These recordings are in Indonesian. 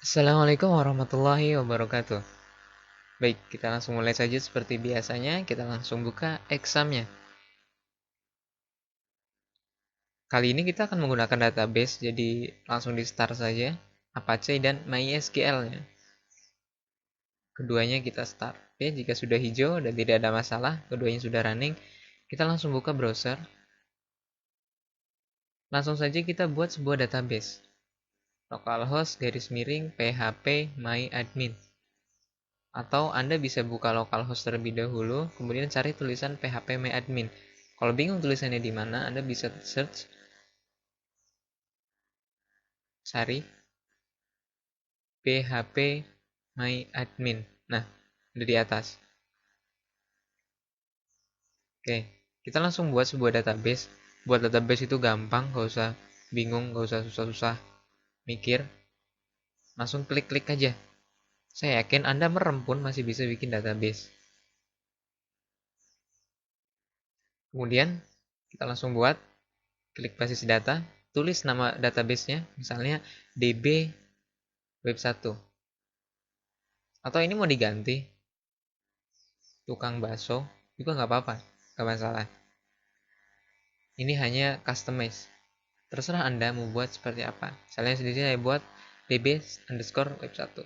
Assalamualaikum warahmatullahi wabarakatuh. Baik, kita langsung mulai saja seperti biasanya. Kita langsung buka examnya. Kali ini kita akan menggunakan database, jadi langsung di start saja. Apache dan MySQL-nya. Keduanya kita start. Oke, jika sudah hijau dan tidak ada masalah, keduanya sudah running, kita langsung buka browser. Langsung saja kita buat sebuah database. Localhost garis miring php myadmin. Atau Anda bisa buka localhost terlebih dahulu, kemudian cari tulisan php myadmin. Kalau bingung tulisannya di mana, Anda bisa search, cari php myadmin. Nah, ada di atas. Oke, kita langsung buat sebuah database. Buat database itu gampang, gak usah bingung, gak usah susah-susah mikir. Langsung klik-klik aja. Saya yakin Anda merem pun masih bisa bikin database. Kemudian, kita langsung buat, klik basis data, tulis nama databasenya, misalnya db web 1. Atau ini mau diganti, tukang bakso, juga nggak apa-apa, nggak masalah. Ini hanya customize. Terserah Anda mau buat seperti apa. Misalnya di sini saya buat db underscore web 1.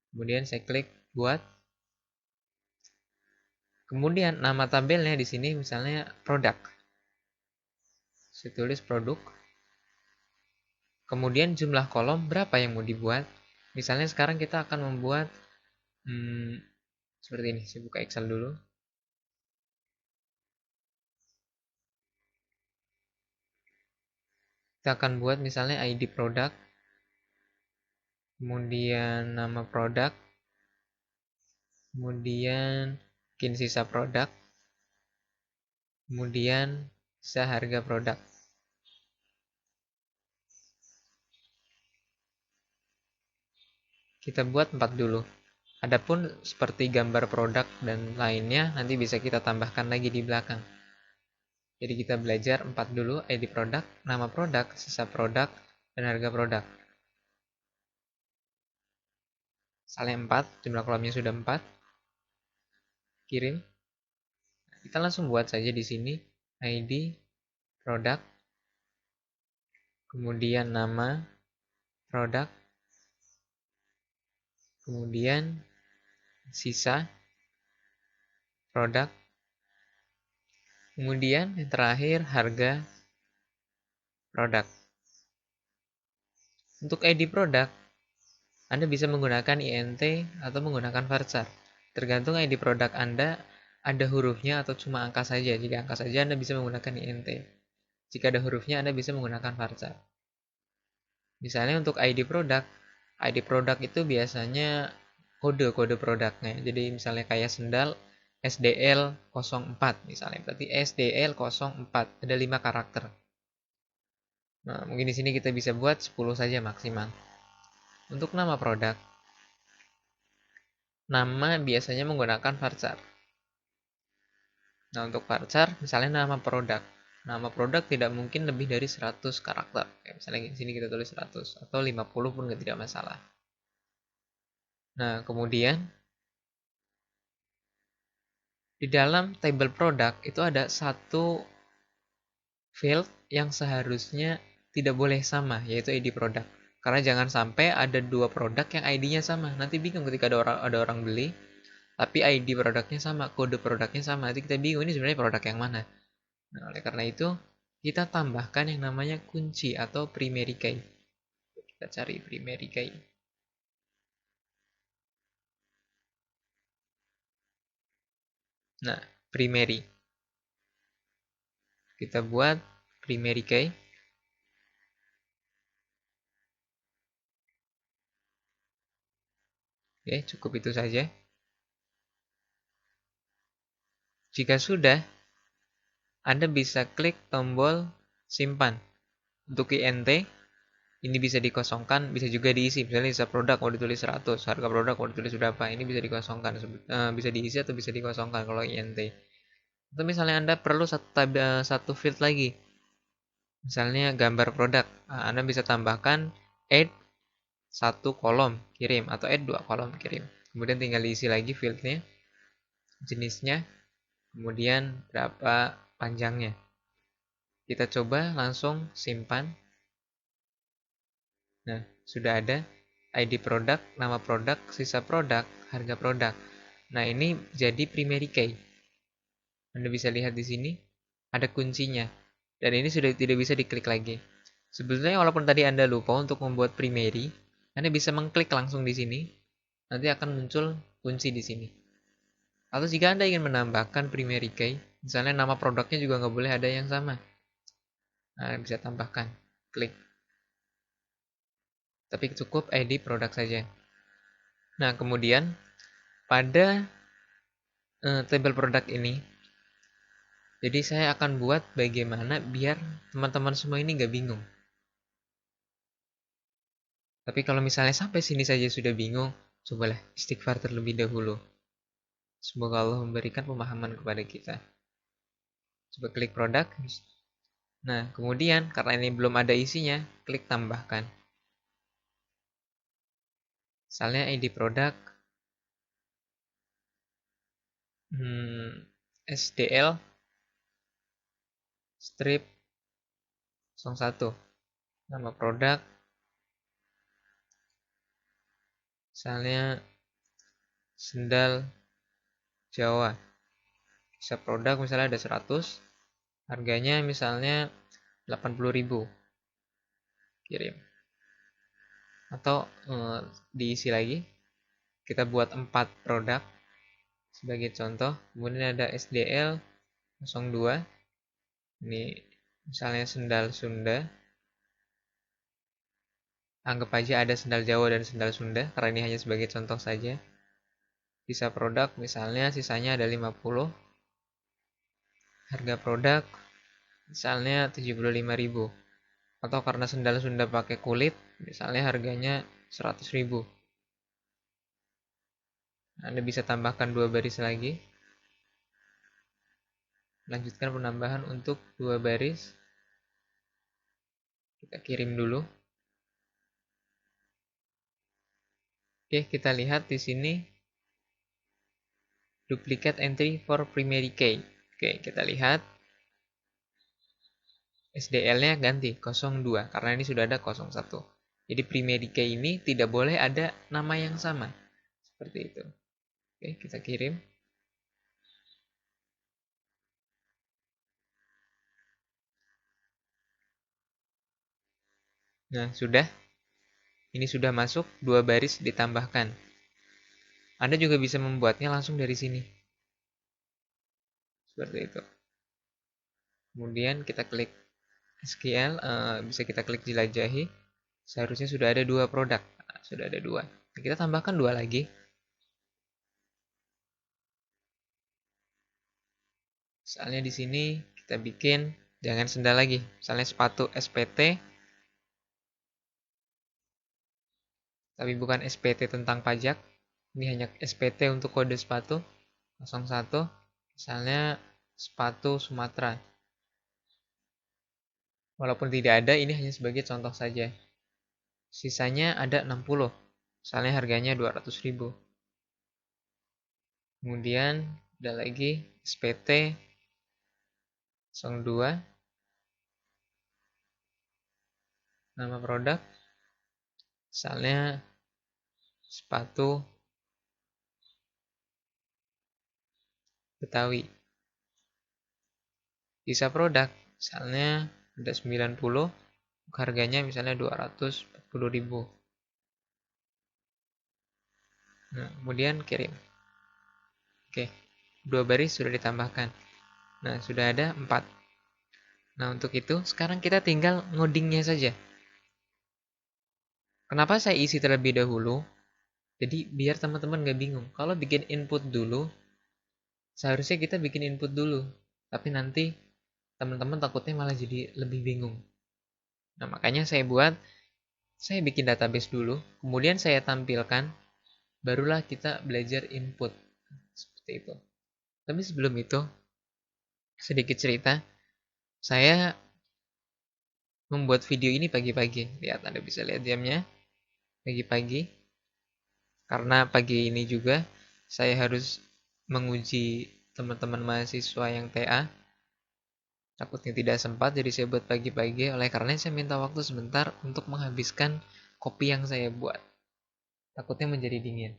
Kemudian saya klik buat. Kemudian nama tabelnya di sini misalnya produk. Saya tulis produk. Kemudian jumlah kolom berapa yang mau dibuat. Misalnya sekarang kita akan membuat seperti ini. Saya buka Excel dulu. Kita akan buat misalnya ID produk, kemudian nama produk, kemudian bikin sisa produk, kemudian sisa harga produk. Kita buat 4 dulu. Adapun seperti gambar produk dan lainnya nanti bisa kita tambahkan lagi di belakang. Jadi kita belajar 4 dulu, ID produk, nama produk, sisa produk, dan harga produk. Misalnya 4, jumlah kolomnya sudah 4. Kirim. Kita langsung buat saja di sini ID produk, kemudian nama produk, kemudian sisa produk, kemudian yang terakhir harga produk. Untuk ID produk, Anda bisa menggunakan INT atau menggunakan varchar. Tergantung ID produk Anda ada hurufnya atau cuma angka saja. Jika angka saja Anda bisa menggunakan INT. Jika ada hurufnya Anda bisa menggunakan varchar. Misalnya untuk ID produk itu biasanya kode produknya. Jadi misalnya kayak sendal SDL 04 misalnya. Berarti SDL 04 ada 5 karakter. Nah, mungkin di sini kita bisa buat 10 saja maksimal. Untuk nama produk, nama biasanya menggunakan varchar. Nah, untuk varchar misalnya nama produk. Nama produk tidak mungkin lebih dari 100 karakter. Kayak misalnya di sini kita tulis 100 atau 50 pun tidak masalah. Nah, kemudian di dalam table produk itu ada satu field yang seharusnya tidak boleh sama, yaitu ID produk. Karena jangan sampai ada dua produk yang ID-nya sama. Nanti bingung ketika ada orang beli, tapi ID produknya sama, kode produknya sama. Nanti kita bingung ini sebenarnya produk yang mana. Nah, oleh karena itu, kita tambahkan yang namanya kunci atau primary key. Kita cari primary key. Nah, primary. Kita buat primary key. Oke, cukup itu saja. Jika sudah, Anda bisa klik tombol simpan. Untuk INT, ini bisa dikosongkan, bisa juga diisi. Misalnya sisa produk mau ditulis 100, harga produk mau ditulis berapa, ini bisa dikosongkan. Bisa diisi atau bisa dikosongkan kalau INT. Atau misalnya Anda perlu satu field lagi. Misalnya gambar produk. Nah, Anda bisa tambahkan add satu kolom kirim atau add 2 kolom kirim. Kemudian tinggal diisi lagi fieldnya, jenisnya, kemudian berapa panjangnya. Kita coba langsung simpan. Nah, sudah ada ID produk, nama produk, sisa produk, harga produk. Nah, ini jadi primary key. Anda bisa lihat di sini ada kuncinya. Dan ini sudah tidak bisa diklik lagi. Sebetulnya walaupun tadi Anda lupa untuk membuat primary, Anda bisa mengklik langsung di sini. Nanti akan muncul kunci di sini. Atau jika Anda ingin menambahkan primary key, misalnya nama produknya juga nggak boleh ada yang sama. Nah, bisa tambahkan. Klik. Tapi cukup ID produk saja. Nah, kemudian pada tabel produk ini, jadi saya akan buat bagaimana biar teman-teman semua ini nggak bingung. Tapi kalau misalnya sampai sini saja sudah bingung, cobalah istighfar terlebih dahulu. Semoga Allah memberikan pemahaman kepada kita. Coba klik produk. Nah, kemudian karena ini belum ada isinya, klik tambahkan. Misalnya ID produk SDL strip 01. Nama produk misalnya sendal Jawa. Bisa produk misalnya ada 100, harganya misalnya 80.000. Kirim. Atau diisi lagi. Kita buat 4 produk sebagai contoh. Kemudian ada SDL 02. Ini misalnya sendal Sunda. Anggap aja ada sendal Jawa dan sendal Sunda karena ini hanya sebagai contoh saja. Sisa produk misalnya sisanya ada 50. Harga produk misalnya 75.000. Atau karena sendal Sunda pakai kulit, misalnya harganya 100.000. Anda bisa tambahkan 2 baris lagi. Lanjutkan penambahan untuk 2 baris. Kita kirim dulu. Oke, kita lihat di sini duplicate entry for primary key. Oke, kita lihat SDL-nya ganti 02 karena ini sudah ada 01. Jadi primary key ini tidak boleh ada nama yang sama. Seperti itu. Oke, kita kirim. Nah, sudah. Ini sudah masuk, 2 baris ditambahkan. Anda juga bisa membuatnya langsung dari sini. Seperti itu. Kemudian kita klik SQL, bisa kita klik jelajahi. Seharusnya sudah ada 2 produk. Nah, sudah ada 2. Kita tambahkan 2 lagi. Misalnya di sini kita bikin jangan sendal lagi. Misalnya sepatu SPT. Tapi bukan SPT tentang pajak. Ini hanya SPT untuk kode sepatu 01. Misalnya sepatu Sumatera. Walaupun tidak ada, ini hanya sebagai contoh saja. Sisanya ada 60. Misalnya harganya 200.000. Kemudian ada lagi SPT 02. Nama produk. Misalnya sepatu Betawi. Sisa produk. Misalnya ada 90. Harganya misalnya 240.000. Nah, kemudian kirim. Oke, 2 baris sudah ditambahkan. Nah, sudah ada 4. Nah, untuk itu sekarang kita tinggal ngodingnya saja. Kenapa saya isi terlebih dahulu? Jadi biar teman-teman nggak bingung. Kalau bikin input dulu, seharusnya kita bikin input dulu. Tapi nanti teman-teman takutnya malah jadi lebih bingung. Nah, makanya saya bikin database dulu, kemudian saya tampilkan, barulah kita belajar input. Seperti itu. Tapi sebelum itu, sedikit cerita, saya membuat video ini pagi-pagi. Lihat, Anda bisa lihat jamnya. pagi-pagi, karena pagi ini juga saya harus menguji teman-teman mahasiswa yang TA. Takutnya tidak sempat, jadi saya buat pagi-pagi. Oleh karena saya minta waktu sebentar untuk menghabiskan kopi yang saya buat. Takutnya menjadi dingin.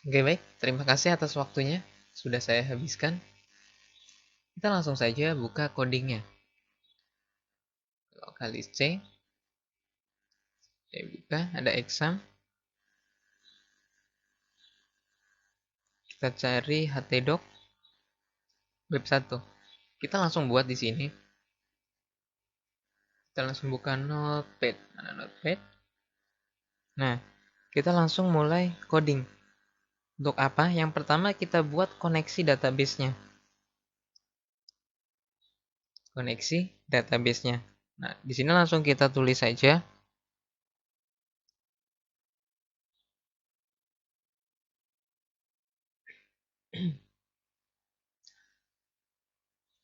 Oke, baik. Terima kasih atas waktunya. Sudah saya habiskan. Kita langsung saja buka codingnya. Kali C, saya buka, ada exam. Kita cari htdoc web 1. Kita langsung buat di sini. Kita langsung buka notepad. Mana notepad? Nah, kita langsung mulai coding. Untuk apa? Yang pertama kita buat koneksi database-nya. Koneksi database-nya. Nah, di sini langsung kita tulis saja.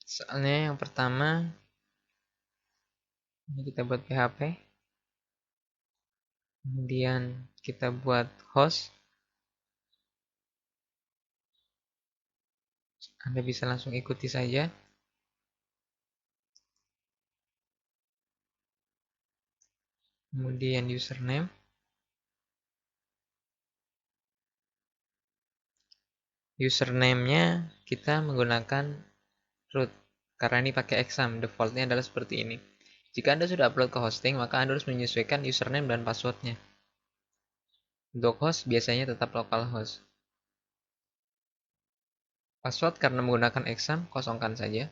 Soalnya yang pertama, ini kita buat PHP. Kemudian kita buat host. Anda bisa langsung ikuti saja. Kemudian username. Username-nya kita menggunakan root. Karena ini pakai exam, defaultnya adalah seperti ini. Jika Anda sudah upload ke hosting, maka Anda harus menyesuaikan username dan passwordnya. Untuk host, biasanya tetap localhost. Password karena menggunakan exam, kosongkan saja.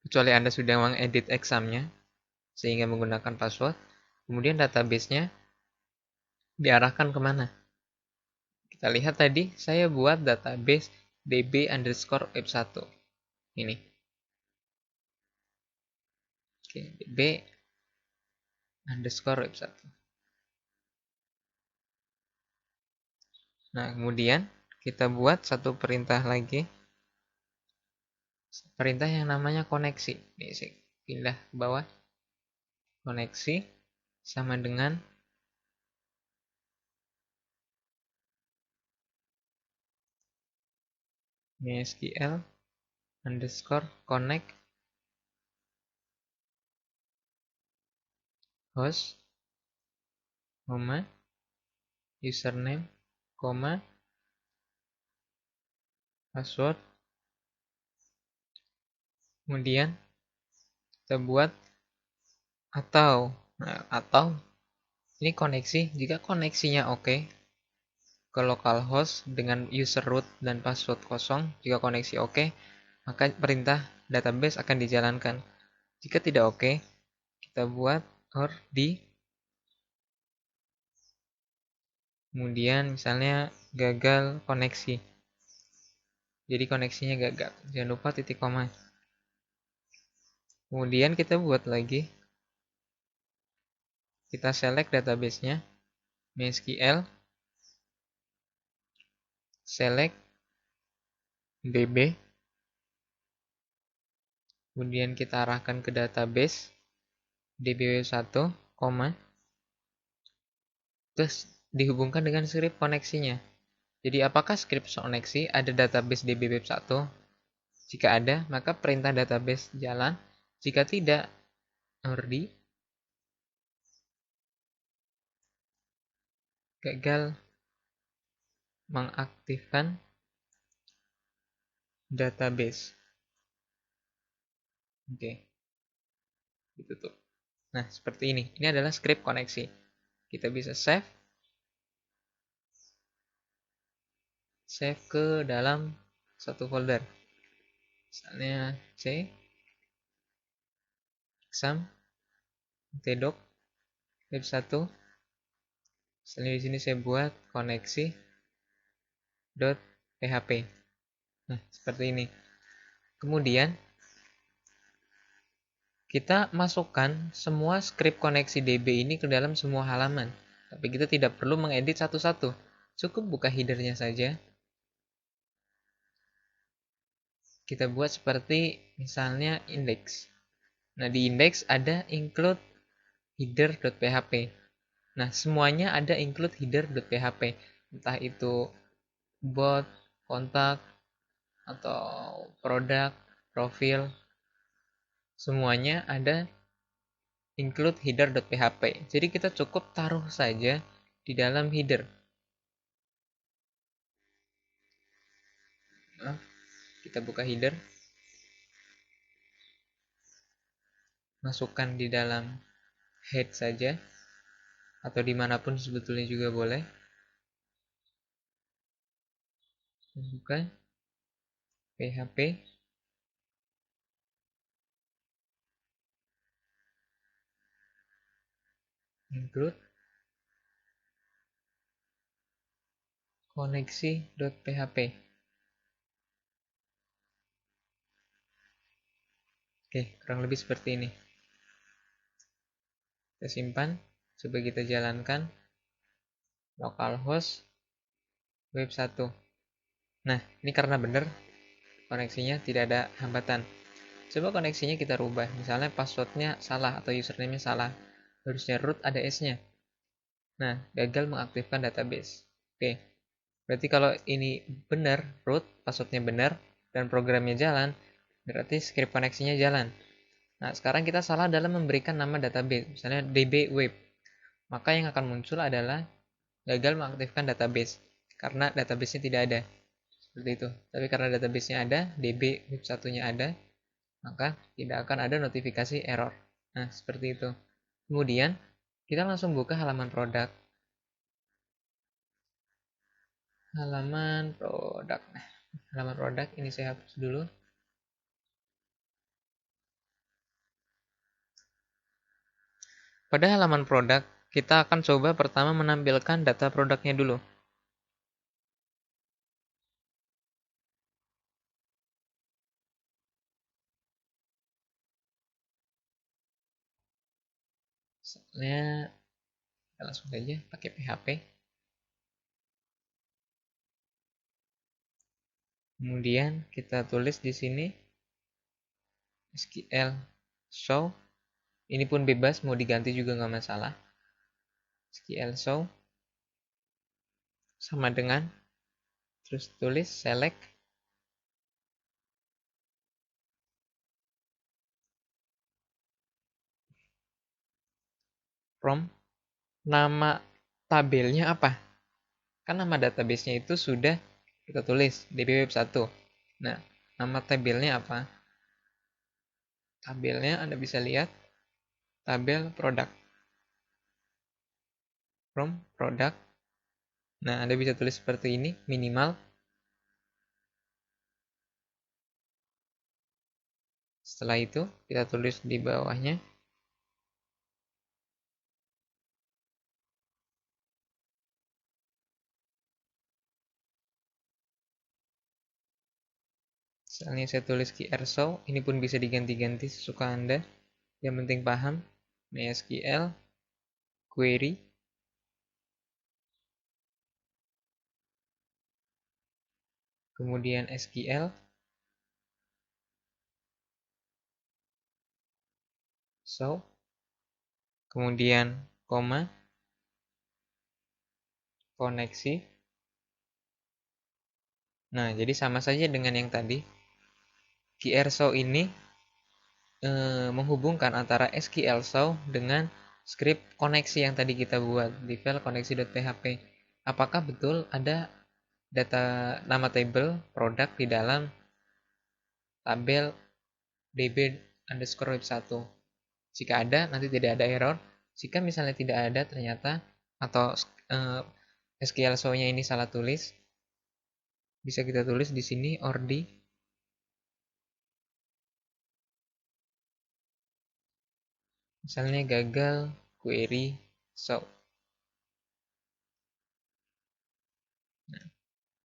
Kecuali Anda sudah mengedit examnya, sehingga menggunakan password. Kemudian database-nya diarahkan kemana? Kita lihat tadi, saya buat database db_web1. Ini. Oke, db_web1. Nah, kemudian kita buat satu perintah lagi. Perintah yang namanya koneksi. Ini saya pindah ke bawah. Koneksi sama dengan mysql underscore connect host, username, password. Kemudian kita buat atau ini koneksi. Jika koneksinya oke ke localhost dengan user root dan password kosong, jika koneksi oke, maka perintah database akan dijalankan. Jika tidak oke, kita buat or di, kemudian misalnya gagal koneksi. Jadi koneksinya gagal. Jangan lupa titik koma. Kemudian kita buat lagi. Kita select database-nya. MySQL. Select DB. Kemudian kita arahkan ke database. DB1, terus dihubungkan dengan script koneksinya. Jadi apakah script koneksi ada database DB1? Jika ada, maka perintah database jalan. Jika tidak, di gagal mengaktifkan database. Oke, ditutup. Nah, seperti ini. Ini adalah script koneksi. Kita bisa save ke dalam satu folder. Misalnya C, exam, htdoc, web 1. Misalnya di sini saya buat koneksi .php. Nah, seperti ini. Kemudian kita masukkan semua skrip koneksi DB ini ke dalam semua halaman. Tapi kita tidak perlu mengedit satu-satu. Cukup buka headernya saja. Kita buat seperti misalnya index. Nah, di index ada include header.php. Nah, semuanya ada include header.php. Entah itu bot, kontak, atau produk, profil, semuanya ada include header.php. Jadi kita cukup taruh saja di dalam header. Nah, kita buka header, masukkan di dalam head saja, atau dimanapun sebetulnya juga boleh. Buka php, include koneksi.php. Oke, kurang lebih seperti ini. Kita simpan, coba kita jalankan localhost web 1. Nah, ini karena benar koneksinya tidak ada hambatan. Coba koneksinya kita rubah, misalnya passwordnya salah atau username-nya salah. Harusnya root ada S-nya. Nah, gagal mengaktifkan database. Oke, berarti kalau ini benar, root, passwordnya benar, dan programnya jalan, berarti script koneksinya jalan. Nah, sekarang kita salah dalam memberikan nama database, misalnya db web. Maka yang akan muncul adalah gagal mengaktifkan database, karena database-nya tidak ada. Seperti itu. Tapi karena database-nya ada, db web satunya ada, maka tidak akan ada notifikasi error. Nah, seperti itu. Kemudian, kita langsung buka halaman produk. Halaman produk. Nah, halaman produk ini saya hapus dulu. Pada halaman produk, kita akan coba pertama menampilkan data produknya dulu. Misalnya, kita langsung saja pakai PHP. Kemudian kita tulis di sini SQL show. Ini pun bebas, mau diganti juga nggak masalah. SQL show sama dengan, terus tulis select from, nama tabelnya apa? Kan nama database-nya itu sudah kita tulis dbweb1. Nah, nama tabelnya apa? Tabelnya Anda bisa lihat tabel product. From product. Nah, Anda bisa tulis seperti ini, minimal. Setelah itu, kita tulis di bawahnya misalnya saya tulis show, ini pun bisa diganti-ganti sesuka Anda. Yang penting paham. MySQL query. Kemudian SQL show. Kemudian koma, koneksi. Nah, jadi sama saja dengan yang tadi. show ini menghubungkan antara SQL show dengan script koneksi yang tadi kita buat di file koneksi.php. Apakah betul ada data nama table produk di dalam tabel db underscore web 1? Jika ada, nanti tidak ada error. Jika misalnya tidak ada ternyata, atau SQL show-nya ini salah tulis, bisa kita tulis di sini ordi misalnya gagal query show. Nah,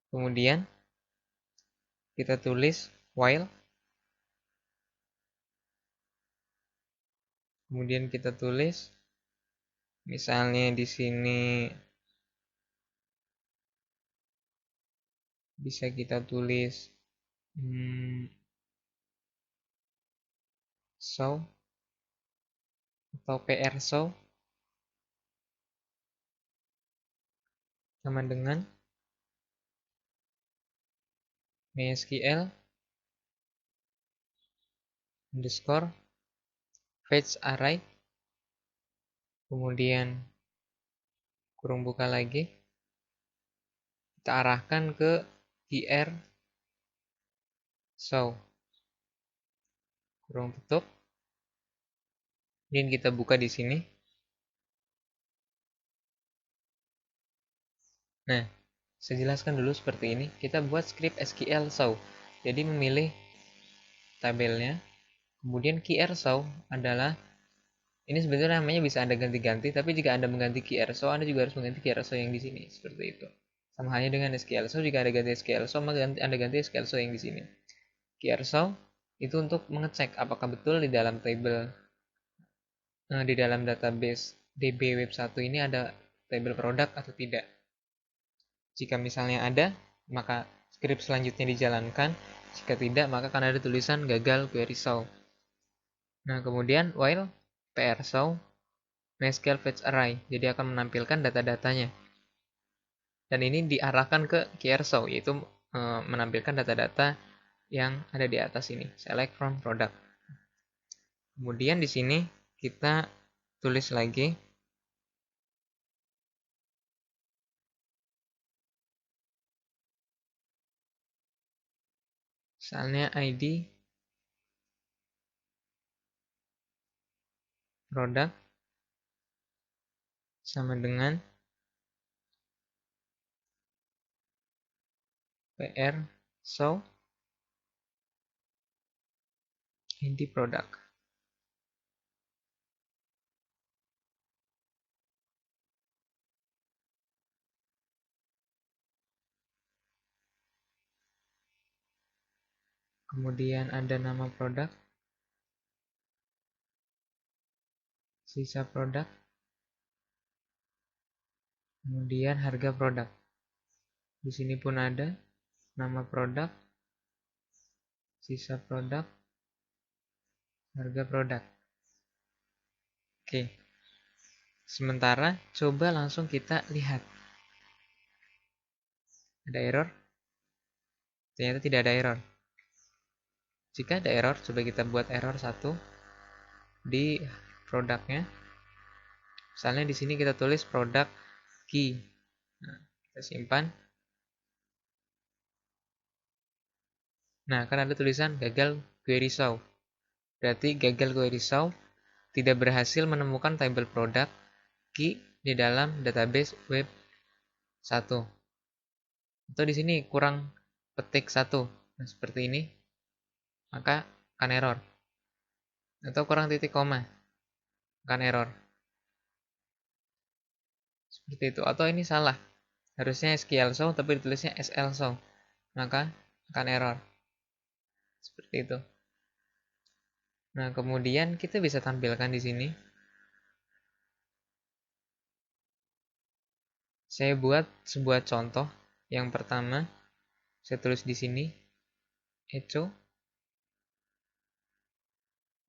kemudian kita tulis while, kemudian kita tulis misalnya di sini bisa kita tulis show atau PR show sama dengan MySQL underscore fetch array, kemudian kurung buka lagi, kita arahkan ke PR show, kurung tutup, kemudian kita buka di sini. Nah, saya jelaskan dulu seperti ini. Kita buat script SQL show. Jadi memilih tabelnya, kemudian QR show adalah ini sebenarnya namanya bisa Anda ganti-ganti, tapi jika Anda mengganti QR show, Anda juga harus mengganti QR show yang di sini, seperti itu. Sama halnya dengan SQL show, jika Anda ganti SQL show, maka Anda ganti SQL show yang di sini. QR show itu untuk mengecek apakah betul di dalam tabel di dalam database DB Web 1 ini ada tabel produk atau tidak. Jika misalnya ada, maka script selanjutnya dijalankan. Jika tidak, maka akan ada tulisan gagal query show. Nah, kemudian while PR show MySQL fetch array, jadi akan menampilkan data-datanya. Dan ini diarahkan ke QR show, yaitu menampilkan data-data yang ada di atas ini. Select from product. Kemudian di sini kita tulis lagi misalnya ID produk sama dengan PR show ID produk. Kemudian ada nama produk, sisa produk, kemudian harga produk. Di sini pun ada nama produk, sisa produk, harga produk. Oke. Sementara coba langsung kita lihat. Ada error? Ternyata tidak ada error. Jika ada error, coba kita buat error 1 di produknya. Misalnya di sini kita tulis produk key. Nah, kita simpan. Nah, kan ada tulisan gagal query show. Berarti gagal query show tidak berhasil menemukan tabel produk key di dalam database web 1. Atau di sini kurang petik 1. Nah, seperti ini. Maka akan error. Atau kurang titik koma. Akan error. Seperti itu. Atau ini salah. Harusnya SQL show tapi ditulisnya SL show. Maka akan error. Seperti itu. Nah, kemudian kita bisa tampilkan di sini. Saya buat sebuah contoh. Yang pertama, saya tulis di sini echo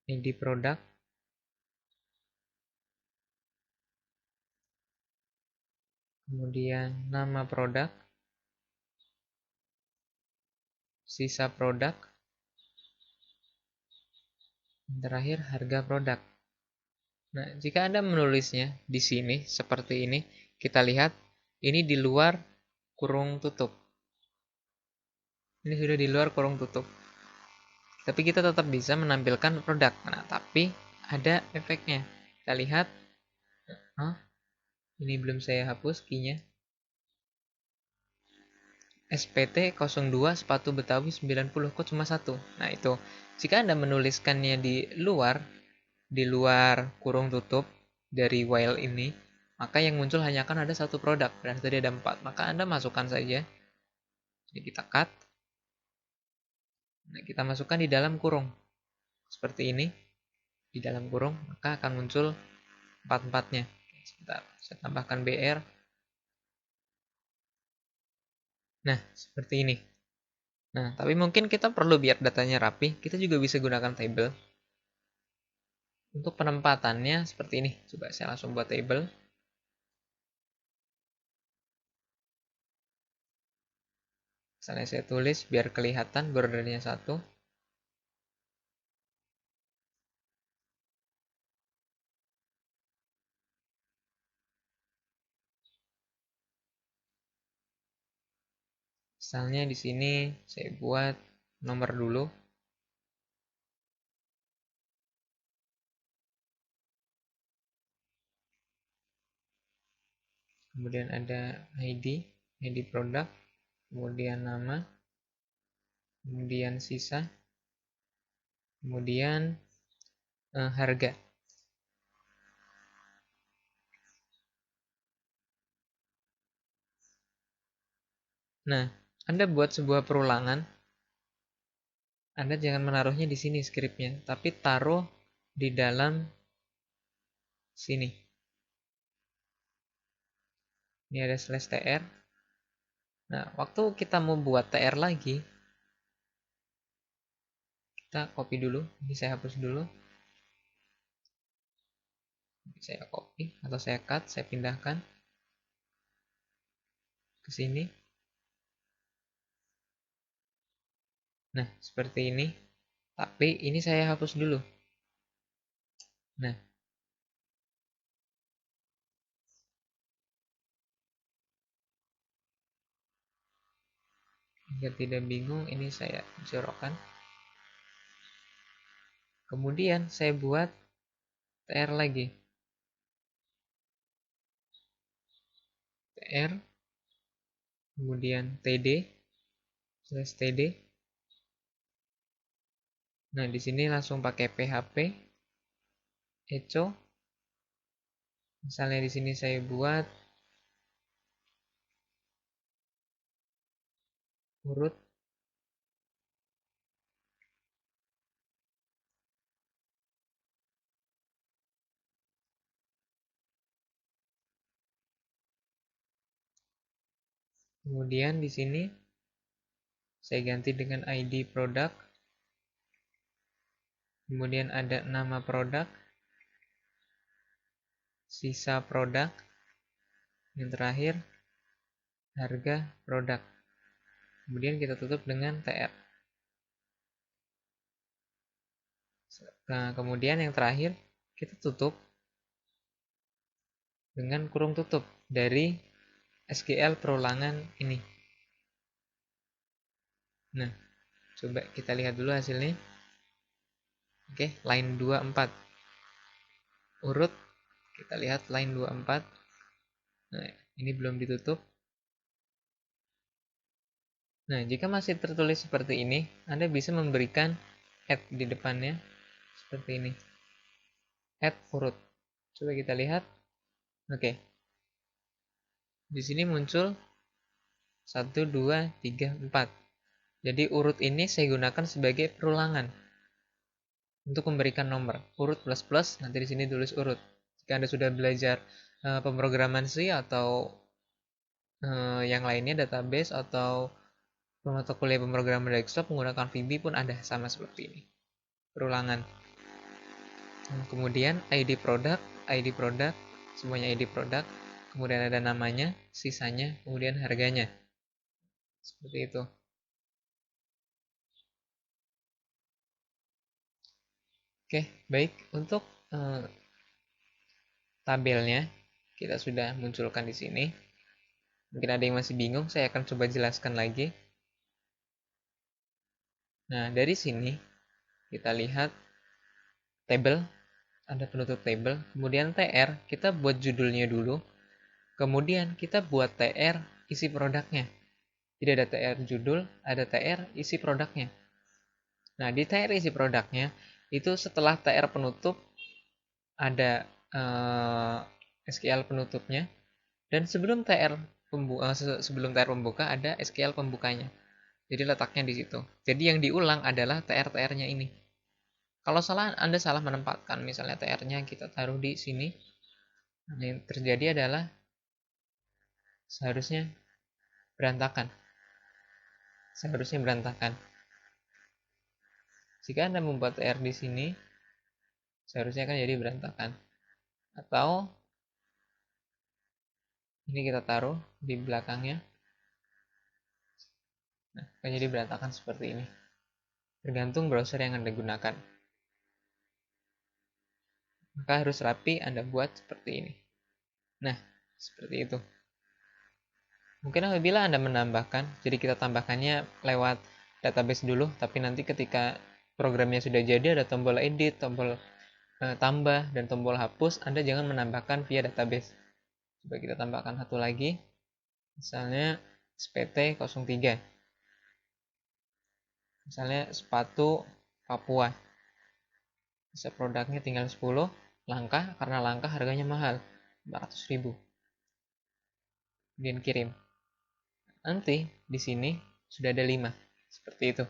ID produk, kemudian nama produk, sisa produk, dan terakhir harga produk. Nah, jika Anda menulisnya di sini seperti ini, kita lihat ini di luar kurung tutup. Ini sudah di luar kurung tutup. Tapi kita tetap bisa menampilkan produk. Nah, tapi ada efeknya. Kita lihat. Ini belum saya hapus key-nya. SPT 02 sepatu Betawi 90 kok cuma 1. Nah, itu. Jika Anda menuliskannya di luar kurung tutup dari while ini, maka yang muncul hanya akan ada satu produk. Berarti tadi ada 4. Maka Anda masukkan saja. Jadi kita cut. Nah, kita masukkan di dalam kurung. Seperti ini. Di dalam kurung, maka akan muncul empat-empatnya. Sebentar, saya tambahkan BR. Nah, seperti ini. Nah, tapi mungkin kita perlu biar datanya rapi, kita juga bisa gunakan table. Untuk penempatannya seperti ini. Coba saya langsung buat table. Misalnya saya tulis biar kelihatan bordernya satu. Misalnya di sini saya buat nomor dulu. Kemudian ada ID produk, kemudian nama, kemudian sisa, kemudian harga. Nah, Anda buat sebuah perulangan, Anda jangan menaruhnya di sini skripnya, tapi taruh di dalam sini. Ini ada /tr. Nah, waktu kita mau buat tr lagi, kita copy dulu. Ini saya hapus dulu. Saya copy atau saya cut, saya pindahkan ke sini. Nah, seperti ini. Tapi ini saya hapus dulu. Nah, agar tidak bingung, ini saya jorokkan. Kemudian saya buat tr lagi. Tr, kemudian td. Nah, di sini langsung pakai php echo. Misalnya di sini saya buat urut. Kemudian di sini saya ganti dengan ID produk. Kemudian ada nama produk, sisa produk, yang terakhir harga produk. Kemudian kita tutup dengan tr. Nah, kemudian yang terakhir kita tutup dengan kurung tutup dari SQL perulangan ini. Nah, coba kita lihat dulu hasilnya. Oke, line 24. Urut, kita lihat line 24. Nah, ini belum ditutup. Nah, jika masih tertulis seperti ini, Anda bisa memberikan add di depannya seperti ini. Add urut. Coba kita lihat. Oke. Di sini muncul 1, 2, 3, 4. Jadi urut ini saya gunakan sebagai perulangan untuk memberikan nomor. Urut plus plus, nanti di sini tulis urut. Jika Anda sudah belajar pemrograman C atau yang lainnya, database atau mata kuliah pemrograman desktop menggunakan VB pun ada sama seperti ini. Perulangan. Kemudian ID produk, semuanya ID produk. Kemudian ada namanya, sisanya, kemudian harganya. Seperti itu. Oke, baik. Untuk tabelnya kita sudah munculkan di sini. Mungkin ada yang masih bingung, saya akan coba jelaskan lagi. Nah, dari sini kita lihat table, ada penutup table, kemudian TR, kita buat judulnya dulu, kemudian kita buat TR isi produknya. Jadi ada TR judul, ada TR isi produknya. Nah, di TR isi produknya, itu setelah TR penutup, ada SQL penutupnya, dan sebelum TR pembuka ada SQL pembukanya. Jadi letaknya di situ. Jadi yang diulang adalah TR-TR-nya ini. Kalau Anda salah menempatkan, misalnya TR-nya kita taruh di sini, yang terjadi adalah seharusnya berantakan. Seharusnya berantakan. Jika Anda membuat TR di sini, seharusnya kan jadi berantakan. Atau ini kita taruh di belakangnya. Nah, akan jadi berantakan seperti ini. Tergantung browser yang Anda gunakan. Maka harus rapi Anda buat seperti ini. Nah, seperti itu. Mungkin apabila Anda menambahkan, jadi kita tambahkannya lewat database dulu, tapi nanti ketika programnya sudah jadi ada tombol edit, tombol tambah, dan tombol hapus, Anda jangan menambahkan via database. Coba kita tambahkan satu lagi, misalnya SPT03. Misalnya sepatu Papua. Bisa produknya tinggal 10, langkah, karena langkah harganya mahal, 400.000. Kemudian kirim. Nanti di sini sudah ada 5. Seperti itu.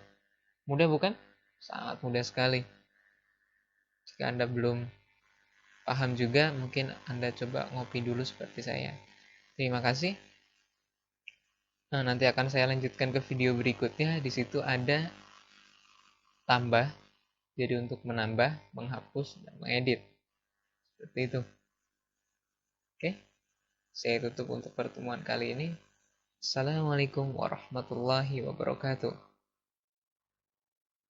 Mudah bukan? Sangat mudah sekali. Jika Anda belum paham juga, mungkin Anda coba ngopi dulu seperti saya. Terima kasih. Nah, nanti akan saya lanjutkan ke video berikutnya. Di situ ada tambah, jadi untuk menambah, menghapus, dan mengedit. Seperti itu. Oke, saya tutup untuk pertemuan kali ini. Assalamualaikum warahmatullahi wabarakatuh.